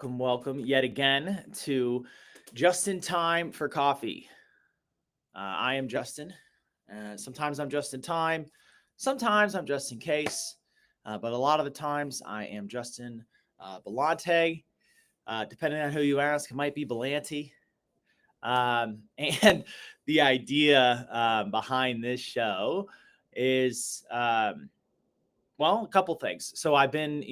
welcome yet again to Just in Time for Coffee. I am Justin. Sometimes I'm just in time, sometimes I'm just in case, but a lot of the times I am Justin Belante. Depending on who you ask, it might be Belanti. And the idea behind this show is well, a couple things. So I've been,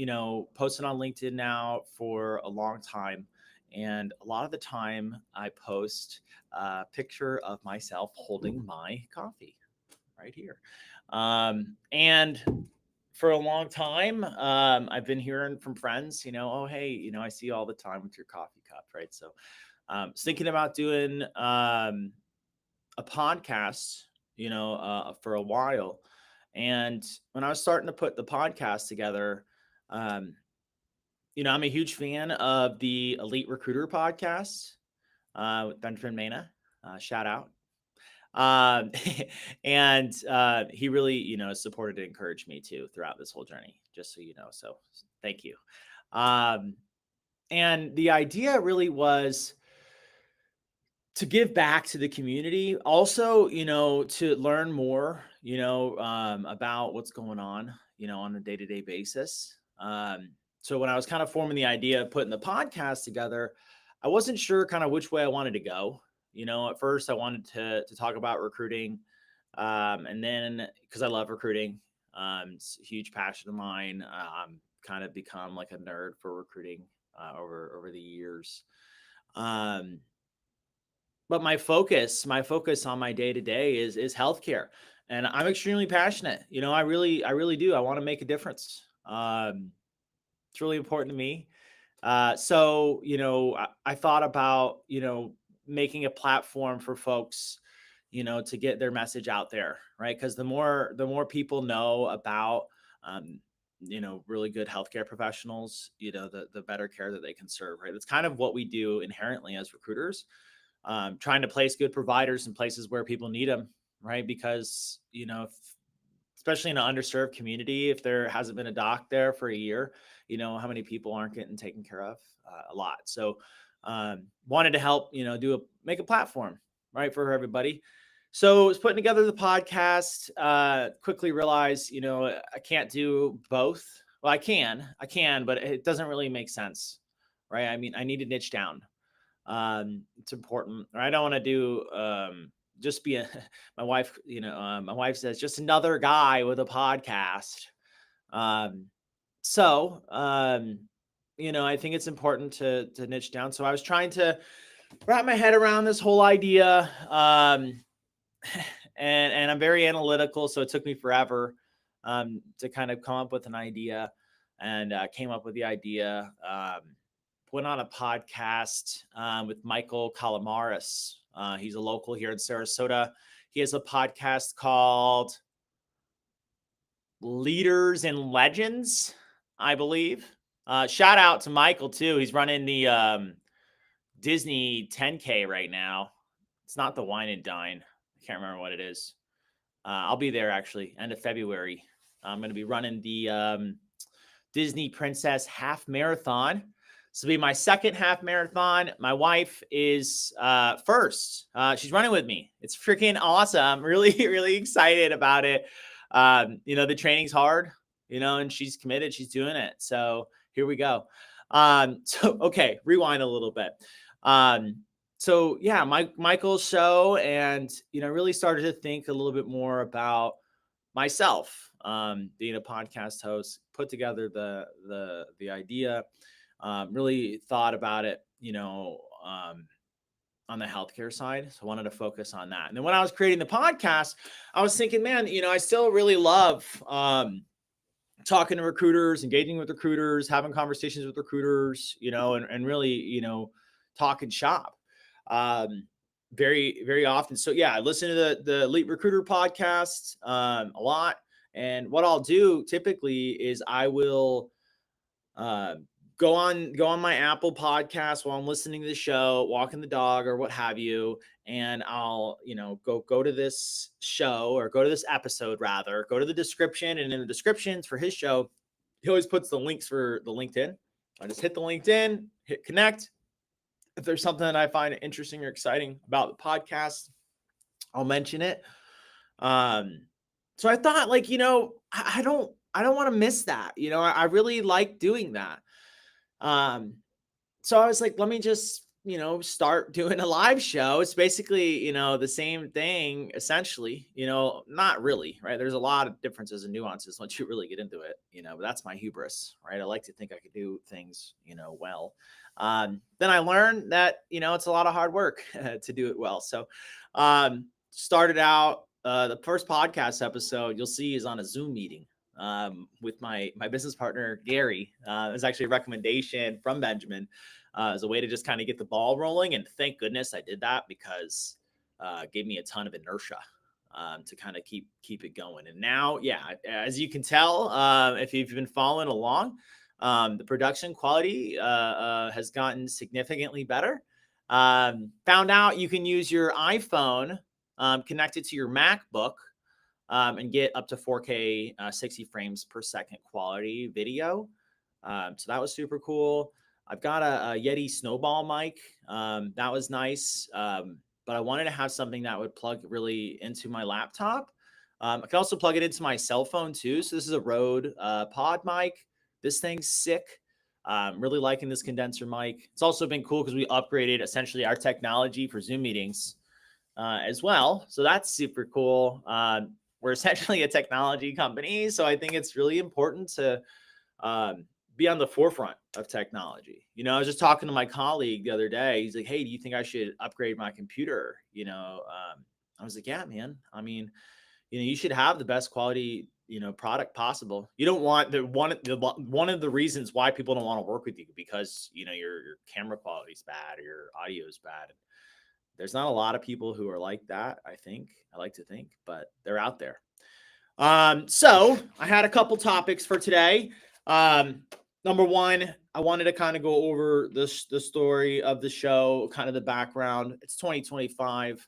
posting on LinkedIn now for a long time. And a lot of the time I post a picture of myself holding my coffee right here. And for a long time, I've been hearing from friends, oh, hey, I see you all the time with your coffee cup, right? So I was thinking about doing a podcast, for a while. And when I was starting to put the podcast together, um, I'm a huge fan of the Elite Recruiter podcast with Benjamin Mena. Shout out. Um, and he really, supported and encouraged me too throughout this whole journey, just so you know. So thank you. Um, and the idea really was to give back to the community, also, to learn more, about what's going on a day-to-day basis. So when I was kind of forming the idea of putting the podcast together, I wasn't sure kind of which way I wanted to go. At first I wanted to talk about recruiting, and then because I love recruiting, it's a huge passion of mine. Kind of become like a nerd for recruiting over the years. Um, but my focus on my day to day is healthcare, and I'm extremely passionate. I really do. I want to make a difference. It's really important to me. So I thought about making a platform for folks, to get their message out there, right? Because the more people know about really good healthcare professionals, the better care that they can serve, right? That's kind of what we do inherently as recruiters, trying to place good providers in places where people need them, right? Because, especially in an underserved community, if there hasn't been a doc there for a year, how many people aren't getting taken care of? A lot. So, wanted to help, make a platform, right, for everybody. So I was putting together the podcast, quickly realized, I can't do both. Well, I can, but it doesn't really make sense, right? I mean, I need to niche down. It's important. Or I don't want to do just be a my wife says just another guy with a podcast. Um, so I think it's important to niche down. So I was trying to wrap my head around this whole idea. And I'm very analytical, so it took me forever to kind of come up with an idea, and came up with the idea. Went on a podcast with Michael Calamaris. He's a local here in Sarasota. He has a podcast called Leaders and Legends, I believe. Shout out to Michael too. He's running the Disney 10K right now. It's not the Wine and Dine. I can't remember what it is. I'll be there actually, end of February. I'm going to be running the Disney Princess Half Marathon. This will be my second half marathon. My wife is first. She's running with me. It's freaking awesome. I'm really, really excited about it. The training's hard, and she's committed. She's doing it. So here we go. Okay, rewind a little bit. So yeah, Michael's show, and really started to think a little bit more about myself, being a podcast host. Put together the idea, really thought about it, on the healthcare side. So I wanted to focus on that. And then when I was creating the podcast, I was thinking, man, I still really love talking to recruiters, engaging with recruiters, having conversations with recruiters, and really, talking shop. Very, very often. So yeah, I listen to the Elite Recruiter podcast a lot. And what I'll do typically is I will uh, go on my Apple podcast while I'm listening to the show, walking the dog or what have you, and I'll go to this show, or go to this episode rather, go to the description, and in the descriptions for his show, he always puts the links for the LinkedIn. I just hit the LinkedIn, hit connect. If there's something that I find interesting or exciting about the podcast, I'll mention it. So I thought, like, I don't want to miss that. I really like doing that. Um, so I was like, let me just, start doing a live show. It's basically, the same thing essentially, not really, right? There's a lot of differences and nuances once you really get into it, but that's my hubris, right? I like to think I could do things, well. Then I learned that, it's a lot of hard work to do it well. So, started out, the first podcast episode you'll see is on a Zoom meeting with my business partner, Gary. It was actually a recommendation from Benjamin as a way to just kind of get the ball rolling. And thank goodness I did that, because it gave me a ton of inertia to kind of keep it going. And now, yeah, as you can tell, if you've been following along, the production quality has gotten significantly better. Found out you can use your iPhone connected to your MacBook and get up to 4K 60 frames per second quality video. So that was super cool. I've got a Yeti Snowball mic. That was nice. But I wanted to have something that would plug really into my laptop. I can also plug it into my cell phone too. So this is a Rode Pod mic. This thing's sick. Really liking this condenser mic. It's also been cool because we upgraded essentially our technology for Zoom meetings as well. So that's super cool. We're essentially a technology company, so I think it's really important to be on the forefront of technology. I was just talking to my colleague the other day. He's like, "Hey, do you think I should upgrade my computer?" I was like, "Yeah, man. I mean, you should have the best quality, product possible. You don't want one of the reasons why people don't want to work with you because your camera quality is bad or your audio is bad. There's not a lot of people who are like that. I like to think, but they're out there. So I had a couple topics for today. Number one, I wanted to kind of go over the story of the show, kind of the background. It's 2025.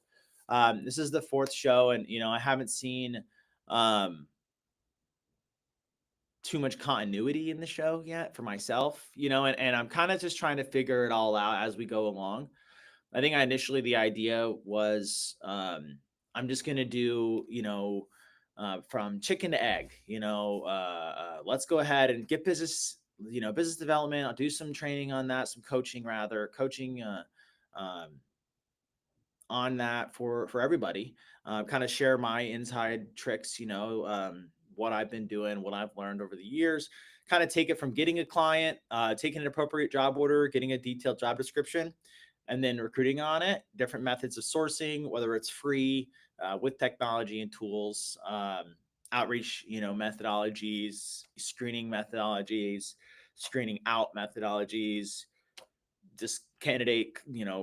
This is the fourth show, and I haven't seen too much continuity in the show yet for myself, and I'm kind of just trying to figure it all out as we go along. I think initially the idea was I'm just gonna do from chicken to egg. Let's go ahead and get business development. I'll do some training on that, some coaching um, on that for everybody. Kind of share my inside tricks. What I've been doing, what I've learned over the years. Kind of take it from getting a client, taking an appropriate job order, getting a detailed job description, and then recruiting on it, different methods of sourcing, whether it's free with technology and tools, outreach, methodologies, screening out methodologies, just candidate,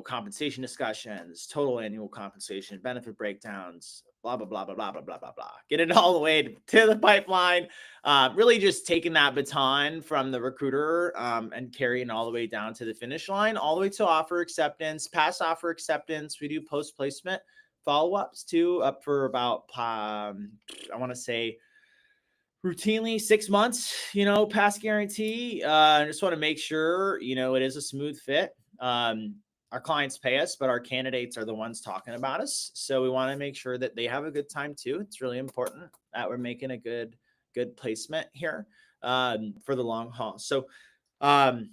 compensation discussions, total annual compensation, benefit breakdowns, blah, blah, blah, blah, blah, blah, blah, blah, blah. Get it all the way to the pipeline. Really just taking that baton from the recruiter and carrying all the way down to the finish line, all the way to offer acceptance, past offer acceptance. We do post-placement follow-ups too, up for about, I want to say, routinely 6 months, past guarantee. I just want to make sure, it is a smooth fit. Our clients pay us, but our candidates are the ones talking about us. So we want to make sure that they have a good time too. It's really important that we're making a good placement here for the long haul. So the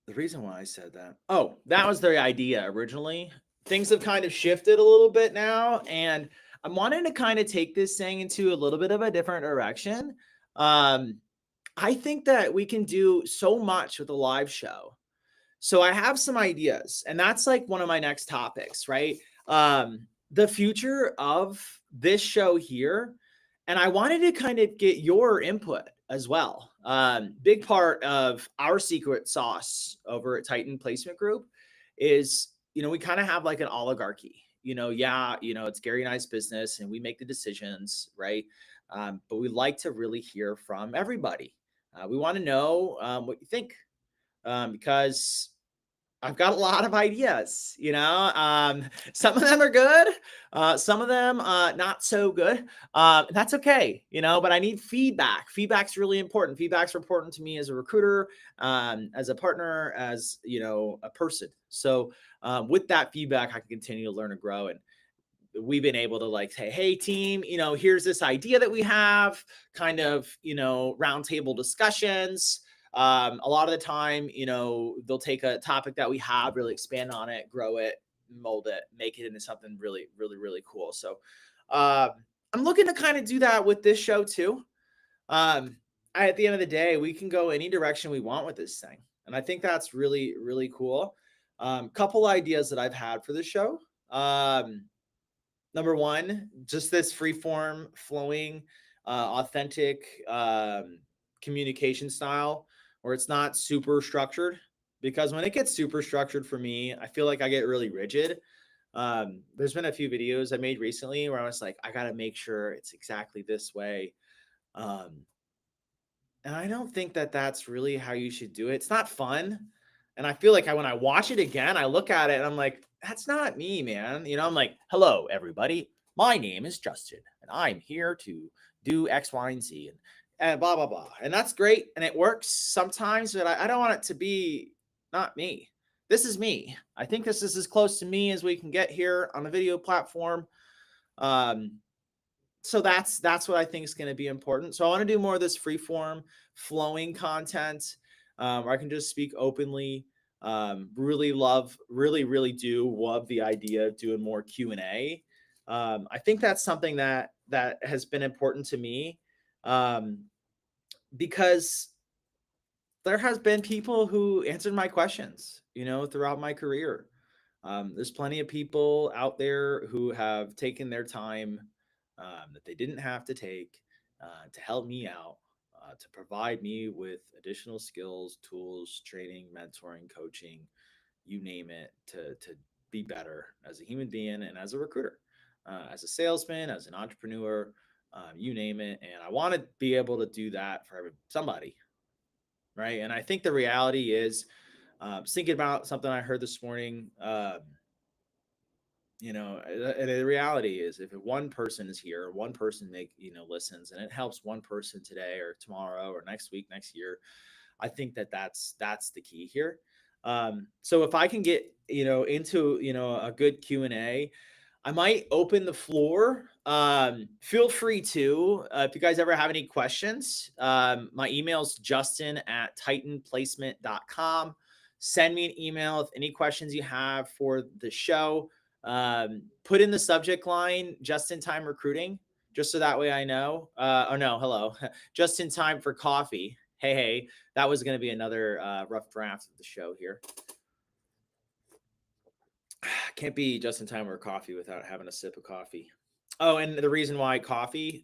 reason why I said that, that was the idea originally. Things have kind of shifted a little bit now, and I'm wanting to kind of take this thing into a little bit of a different direction. I think that we can do so much with a live show. So I have some ideas, and that's like one of my next topics, right? The future of this show here. And I wanted to kind of get your input as well. Big part of our secret sauce over at Titan Placement Group is, we kind of have like an oligarchy. It's Gary and I's business and we make the decisions, right? But we like to really hear from everybody. We want to know what you think because I've got a lot of ideas, some of them are good, some of them not so good. That's okay, but I need feedback. Feedback's really important. Feedback's important to me as a recruiter, as a partner, as, a person. So with that feedback, I can continue to learn and grow. And we've been able to like say, hey team, here's this idea that we have, kind of, roundtable discussions. A lot of the time, they'll take a topic that we have, really expand on it, grow it, mold it, make it into something really, really, really cool. So uh, I'm looking to kind of do that with this show too. At the end of the day, we can go any direction we want with this thing. And I think that's really, really cool. Couple ideas that I've had for the show. Number one, just this free form, flowing, authentic communication style where it's not super structured. Because when it gets super structured for me, I feel like I get really rigid. There's been a few videos I made recently where I was like, I got to make sure it's exactly this way. Um, and I don't think that that's really how you should do it. It's not fun. And I feel like when I watch it again, I look at it and I'm like, that's not me, man. I'm like, hello, everybody. My name is Justin, and I'm here to do X, Y, and Z, and blah, blah, blah. And that's great. And it works sometimes, but I don't want it to be not me. This is me. I think this is as close to me as we can get here on a video platform. Um, so that's what I think is going to be important. So I want to do more of this free form, flowing content, where I can just speak openly. Really do love the idea of doing more Q&A. I think that's something that has been important to me, um, because there has been people who answered my questions, throughout my career. There's plenty of people out there who have taken their time, that they didn't have to take, to help me out, to provide me with additional skills, tools, training, mentoring, coaching, you name it, to be better as a human being and as a recruiter, as a salesman, as an entrepreneur, you name it. And I want to be able to do that for somebody, right? And I think the reality is, thinking about something I heard this morning. And the reality is, if one person is here, one person listens, and it helps one person today or tomorrow or next week, next year, I think that's the key here. So if I can get into a good Q&A, I might open the floor. Feel free to, if you guys ever have any questions, my email's justin@titanplacement.com. Send me an email with any questions you have for the show. Put in the subject line, just in time recruiting, just so that way I know. Oh no, hello. Just in time for coffee. Hey, that was going to be another rough draft of the show here. Can't be just in time for coffee without having a sip of coffee. Oh, and the reason why coffee,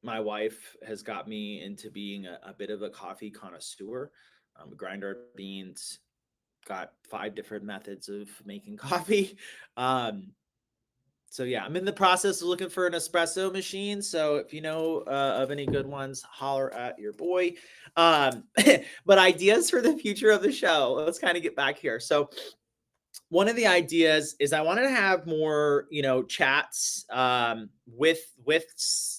my wife has got me into being a bit of a coffee connoisseur. Grind our beans, got 5 different methods of making coffee. So yeah, I'm in the process of looking for an espresso machine. So if you know of any good ones, holler at your boy. But ideas for the future of the show. Let's kind of get back here. So one of the ideas is I wanted to have more, chats with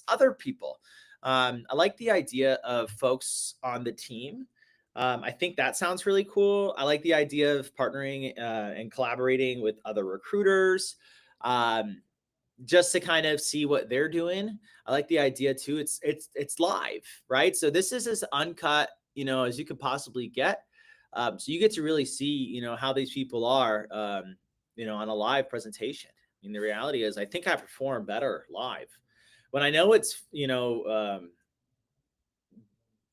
other people. I like the idea of folks on the team. I think that sounds really cool. I like the idea of partnering and collaborating with other recruiters, just to kind of see what they're doing. I like the idea too. It's live, right? So this is as uncut, as you could possibly get. So you get to really see, how these people are, on a live presentation. I mean, the reality is, I think I perform better live. When I know it's,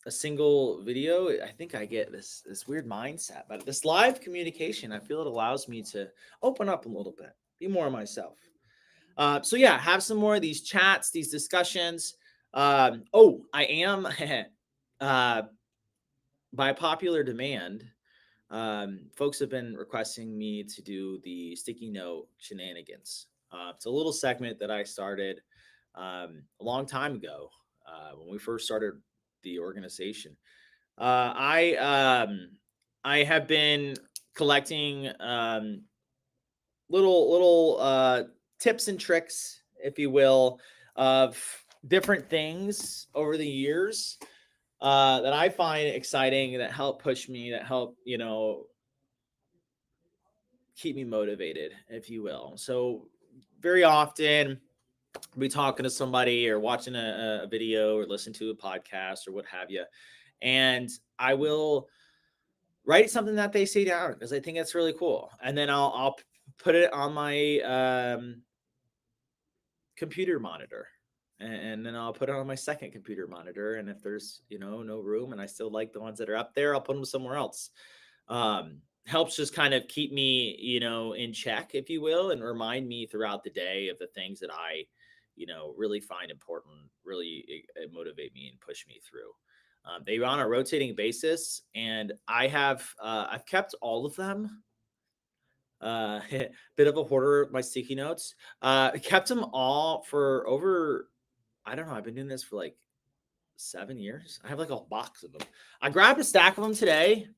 a single video, I think I get this weird mindset. But this live communication, I feel it allows me to open up a little bit, be more myself. So yeah, have some more of these chats, these discussions. I am uh, by popular demand. Folks have been requesting me to do the sticky note shenanigans. It's a little segment that I started a long time ago, when we first started the organization. I I have been collecting little tips and tricks, if you will, of different things over the years that I find exciting, that help push me, that help, keep me motivated, if you will. So very often I'll be talking to somebody or watching a video or listen to a podcast or what have you. And I will write something that they say down because I think that's really cool. And then I'll put it on my computer monitor. And then I'll put it on my second computer monitor. And if there's, no room and I still like the ones that are up there, I'll put them somewhere else. Helps just kind of keep me, in check, if you will, and remind me throughout the day of the things that I, really find important, really motivate me and push me through. They run on a rotating basis, and I've kept all of them. Bit of a hoarder of my sticky notes. Kept them all for over, I don't know. I've been doing this for like 7 years. I have like a box of them. I grabbed a stack of them today.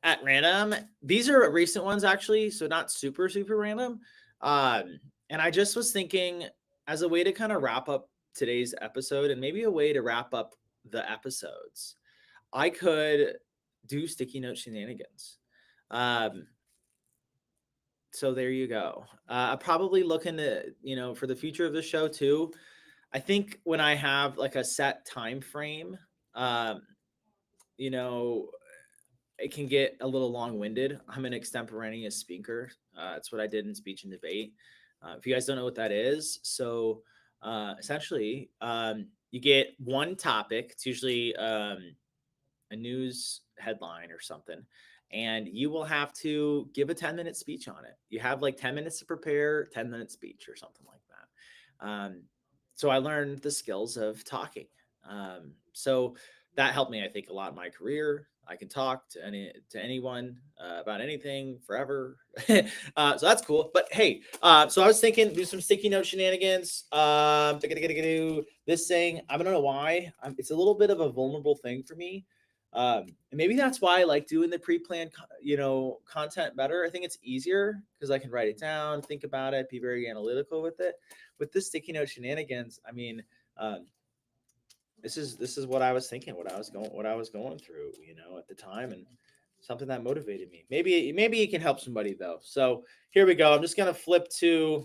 At random. These are recent ones actually, so not super super random. And I just was thinking as a way to kind of wrap up today's episode and maybe a way to wrap up the episodes. I could do sticky note shenanigans. Um, so there you go. I'm probably looking to, for the future of the show too. I think when I have like a set time frame, um, you know, it can get a little long-winded. I'm an extemporaneous speaker. That's what I did in speech and debate. If you guys don't know what that is, so essentially, you get one topic. It's usually a news headline or something, and you will have to give a 10-minute speech on it. You have like 10 minutes to prepare, 10-minute speech or something like that. So I learned the skills of talking. So that helped me, I think, a lot in my career. I can talk to anyone about anything forever. So that's cool. But hey, so I was thinking do some sticky note shenanigans. This thing, I don't know why. It's a little bit of a vulnerable thing for me. And maybe that's why I like doing the pre-planned, content better. I think it's easier because I can write it down, think about it, be very analytical with it. With this sticky note shenanigans, I mean, this is what I was thinking, what I was going through, at the time, and something that motivated me. Maybe it can help somebody though. So here we go. I'm just gonna flip to,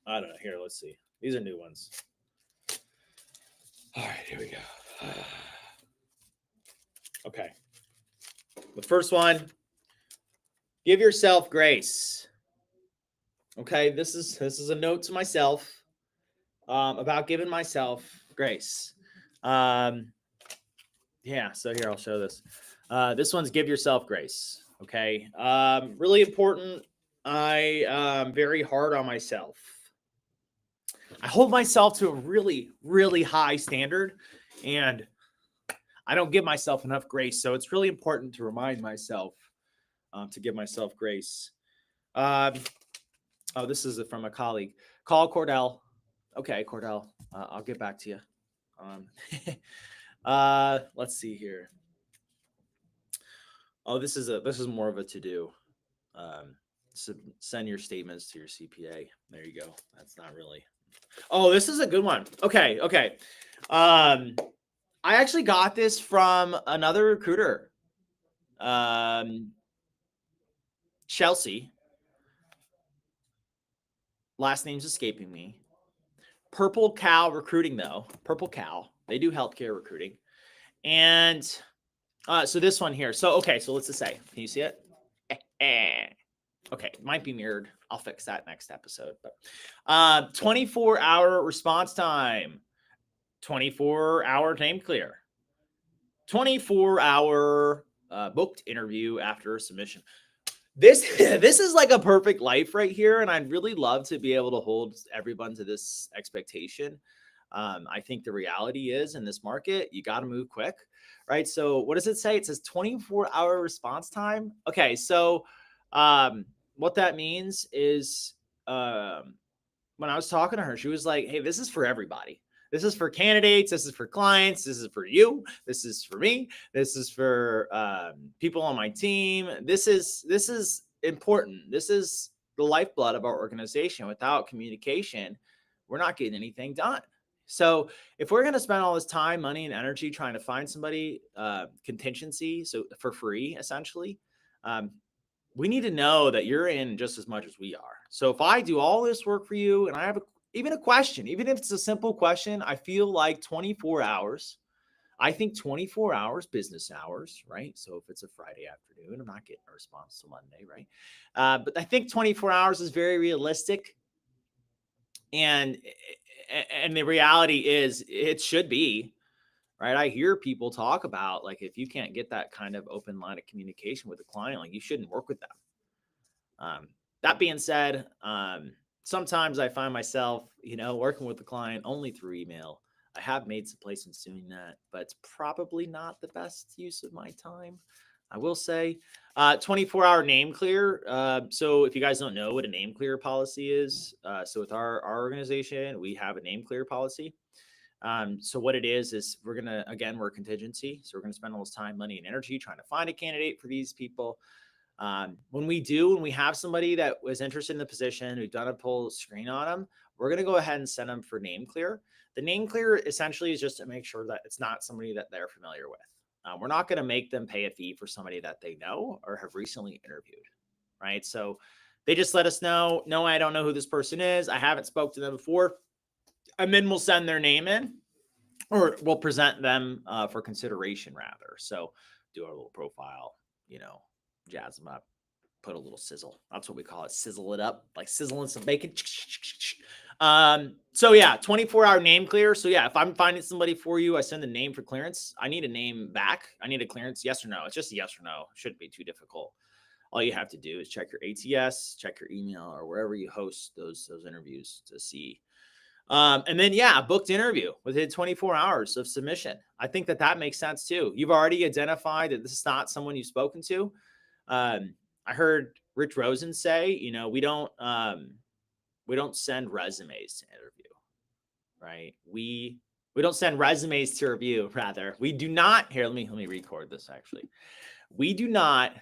I don't know. Here, let's see. These are new ones. All right, here we go. Okay. The first one, give yourself grace. Okay, this is a note to myself about giving myself grace. Yeah, so here I'll show this. This one's give yourself grace. Okay, really important. I am very hard on myself. I hold myself to a really, really high standard, and I don't give myself enough grace. So it's really important to remind myself to give myself grace. Oh, this is from a colleague. Call Cordell. Okay, Cordell, I'll get back to you. Let's see here. Oh, this is more of a to do. Send your statements to your CPA. There you go. That's not really. Oh, this is a good one. Okay. I actually got this from another recruiter. Chelsea. Last name's escaping me. Purple Cow Recruiting, though. Purple Cow. They do healthcare recruiting. And so this one here. So, okay, so let's just say, can you see it? Okay, it might be mirrored. I'll fix that next episode. But 24-hour response time. 24-hour name clear. 24-hour booked interview after submission. This is like a perfect life right here, and I'd really love to be able to hold everyone to this expectation. I think the reality is in this market, you got to move quick, right? So what does it say? It says 24-hour response time. Okay, so what that means is when I was talking to her, she was like, "Hey, this is for everybody. This is for candidates. This is for clients. This is for you. This is for me. This is for people on my team. This is important. This is the lifeblood of our organization. Without communication, we're not getting anything done. So if we're going to spend all this time, money, and energy trying to find somebody contingency, so for free, essentially, we need to know that you're in just as much as we are. So if I do all this work for you and I have even a question, even if it's a simple question, I feel like 24 hours. I think 24 hours, business hours, right? So if it's a Friday afternoon, I'm not getting a response till Monday, right? But I think 24 hours is very realistic. And the reality is it should be, right? I hear people talk about, like, if you can't get that kind of open line of communication with a client, like, you shouldn't work with them. That being said, sometimes I find myself, working with the client only through email. I have made some placements doing that, but it's probably not the best use of my time. I will say 24-hour name clear. So if you guys don't know what a name clear policy is, so with our organization, we have a name clear policy. So what it is we're a contingency. So we're going to spend all this time, money, and energy trying to find a candidate for these people. When we have somebody that was interested in the position, we've done a pull screen on them, we're going to go ahead and send them for name clear. The name clear essentially is just to make sure that it's not somebody that they're familiar with. We're not going to make them pay a fee for somebody that they know or have recently interviewed, right? So they just let us know, no, I don't know who this person is. I haven't spoke to them before. And then we'll send their name in, or we'll present them for consideration rather. So do our little profile, jazz them up, put a little sizzle. That's what we call it. Sizzle it up, like sizzling some bacon. So yeah, 24-hour name clear. So yeah, if I'm finding somebody for you, I send the name for clearance. I need a name back. I need a clearance. Yes or no. It's just a yes or no. Shouldn't be too difficult. All you have to do is check your ATS, check your email, or wherever you host those interviews to see. And then, yeah, booked interview within 24 hours of submission. I think that makes sense too. You've already identified that this is not someone you've spoken to. I heard Rich Rosen say, we don't send resumes to interview, right? We don't send resumes to review. Rather, we do not. Here, let me record this. Actually, we do not.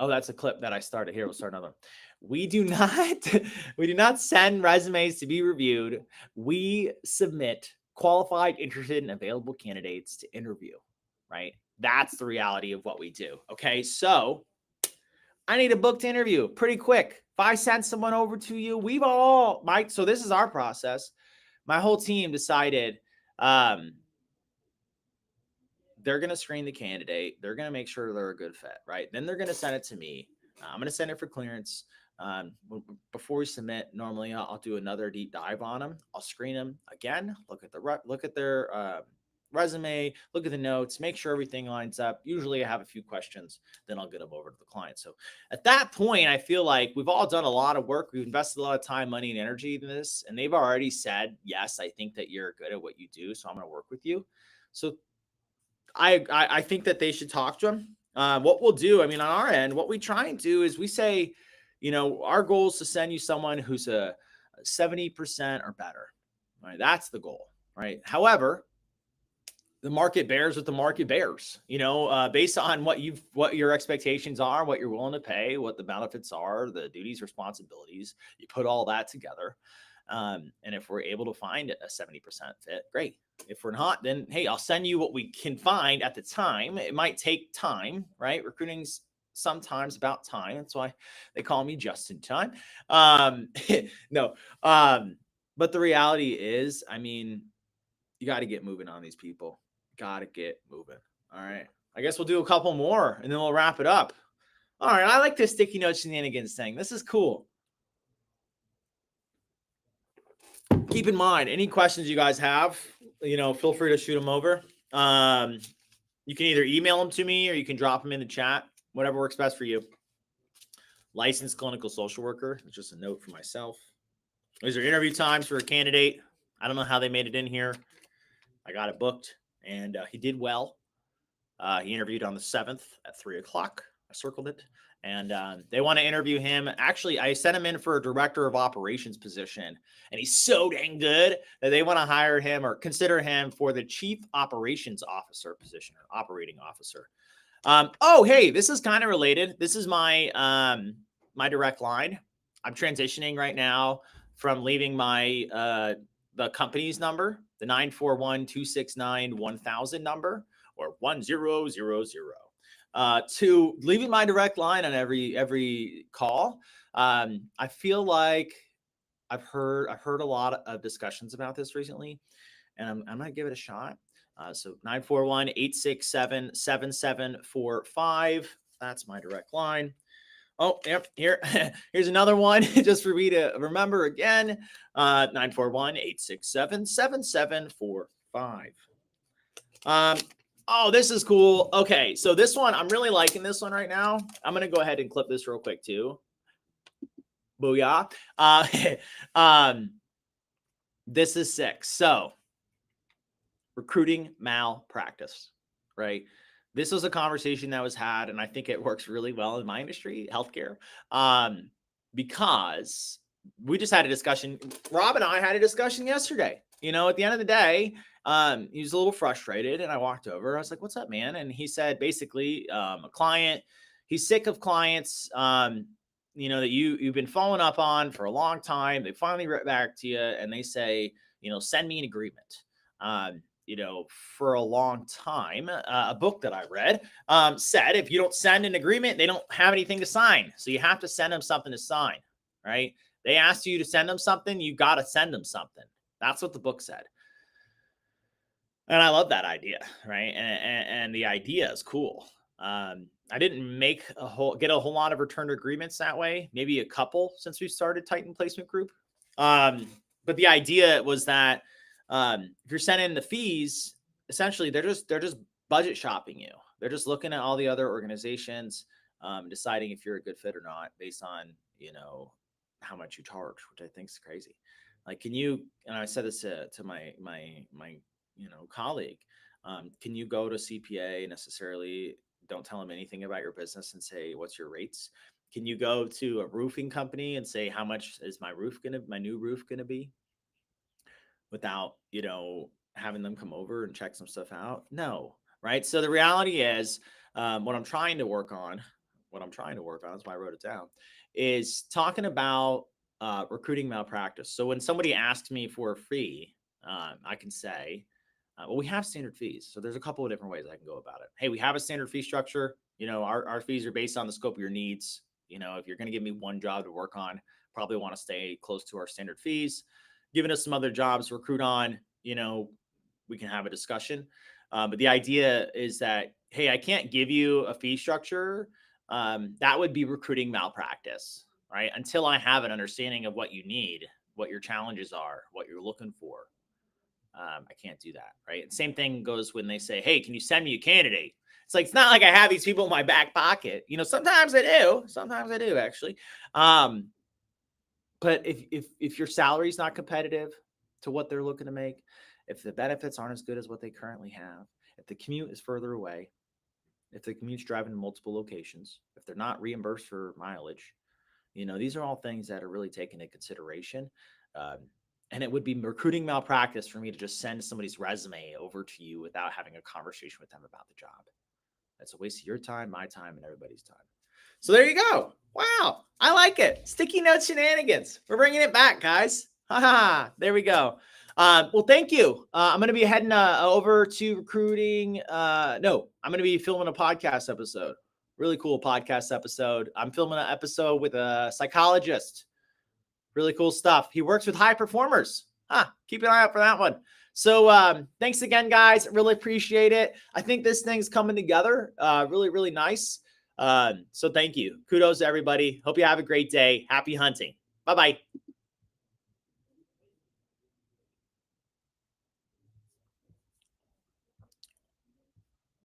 Oh, that's a clip that I started. Here, we'll start another. We do not send resumes to be reviewed. We submit qualified, interested, and available candidates to interview, right? That's the reality of what we do. Okay, so I need a booked interview pretty quick. If I send someone over to you, so this is our process. My whole team decided they're going to screen the candidate. They're going to make sure they're a good fit, right? Then they're going to send it to me. I'm going to send it for clearance. Before we submit, normally I'll do another deep dive on them. I'll screen them again, look at their resume, look at the notes, make sure everything lines up. Usually I have a few questions, then I'll get them over to the client. So at that point, I feel like we've all done a lot of work. We've invested a lot of time, money, and energy in this, and they've already said, yes, I think that you're good at what you do, so I'm going to work with you. So I think that they should talk to them. What we'll do, on our end, what we try and do is we say, our goal is to send you someone who's a 70% or better. Right? That's the goal, right? However, the market bears what the market bears, based on what your expectations are, what you're willing to pay, what the benefits are, the duties, responsibilities. You put all that together. And if we're able to find a 70% fit, great. If we're not, then hey, I'll send you what we can find at the time. It might take time, right? Recruiting's sometimes about time. That's why they call me just in time. No. But the reality is, you got to get moving on these people. Got to get moving. All right. I guess we'll do a couple more and then we'll wrap it up. All right. I like this sticky note shenanigans thing. This is cool. Keep in mind, any questions you guys have, feel free to shoot them over. You can either email them to me or you can drop them in the chat, whatever works best for you. Licensed clinical social worker. It's just a note for myself. These are interview times for a candidate. I don't know how they made it in here. I got it booked and he did well. He interviewed on the 7th at 3:00. I circled it. And they want to interview him. Actually, I sent him in for a director of operations position, and he's so dang good that they want to hire him or consider him for the chief operations officer position or operating officer. Oh, hey, this is kind of related. This is my my direct line. I'm transitioning right now from leaving my the company's number, the 941-269-1000 number or 1000, to leaving my direct line on every call. I feel like I've heard a lot of discussions about this recently, and I'm gonna give it a shot. So 941-867-7745. That's my direct line. Oh, yep. Here's another one just for me to remember again. 941-867-7745. Oh, this is cool. Okay, so this one, I'm really liking this one right now. I'm going to go ahead and clip this real quick too. Booyah. This is sick. So, recruiting malpractice, right? This was a conversation that was had, and I think it works really well in my industry, healthcare, because we just had a discussion. Rob and I had a discussion yesterday. You know, at the end of the day, he was a little frustrated, and I walked over. I was like, "What's up, man?" And he said, basically, a client, he's sick of clients, you know, that you've been following up on for a long time. They finally write back to you, and they say, you know, send me an agreement. You know, for a long time, a book that I read said if you don't send an agreement, they don't have anything to sign. So you have to send them something to sign, right? They asked you to send them something, you got to send them something. That's what the book said. And I love that idea, right? And the idea is cool. I didn't get a whole lot of returned agreements that way. Maybe a couple since we started Titan Placement Group. But the idea was that if you're sending the fees, essentially they're just budget shopping you. They're just looking at all the other organizations, deciding if you're a good fit or not based on, you know, how much you charge, which I think is crazy. Like, can you, and I said this to my you know, colleague, can you go to CPA necessarily, don't tell them anything about your business and say, what's your rates? Can you go to a roofing company and say, how much is my new roof gonna be? Without, you know, having them come over and check some stuff out? No, right? So the reality is, what I'm trying to work on, that's why I wrote it down, is talking about recruiting malpractice. So when somebody asks me for a fee, I can say, well, we have standard fees. So there's a couple of different ways I can go about it. Hey, we have a standard fee structure. You know, our fees are based on the scope of your needs. You know, if you're going to give me one job to work on, probably want to stay close to our standard fees. Giving us some other jobs to recruit on, you know, we can have a discussion. But the idea is that, hey, I can't give you a fee structure. That would be recruiting malpractice, right? Until I have an understanding of what you need, what your challenges are, what you're looking for. I can't do that, right? And same thing goes when they say, hey, can you send me a candidate? It's like, it's not like I have these people in my back pocket. You know, sometimes I do actually. But if your salary is not competitive to what they're looking to make, if the benefits aren't as good as what they currently have, if the commute is further away, if the commute's driving to multiple locations, if they're not reimbursed for mileage, you know, these are all things that are really taken into consideration. And it would be recruiting malpractice for me to just send somebody's resume over to you without having a conversation with them about the job. That's a waste of your time, my time, and everybody's time. So there you go. Wow. I like it. Sticky note shenanigans. We're bringing it back, guys. There we go. Well, thank you. I'm going to be heading over to recruiting. I'm going to be filming a podcast episode. Really cool podcast episode. I'm filming an episode with a psychologist. Really cool stuff. He works with high performers. Keep an eye out for that one. So thanks again, guys. Really appreciate it. I think this thing's coming together really, really nice. So thank you. Kudos to everybody. Hope you have a great day. Happy hunting. Bye-bye.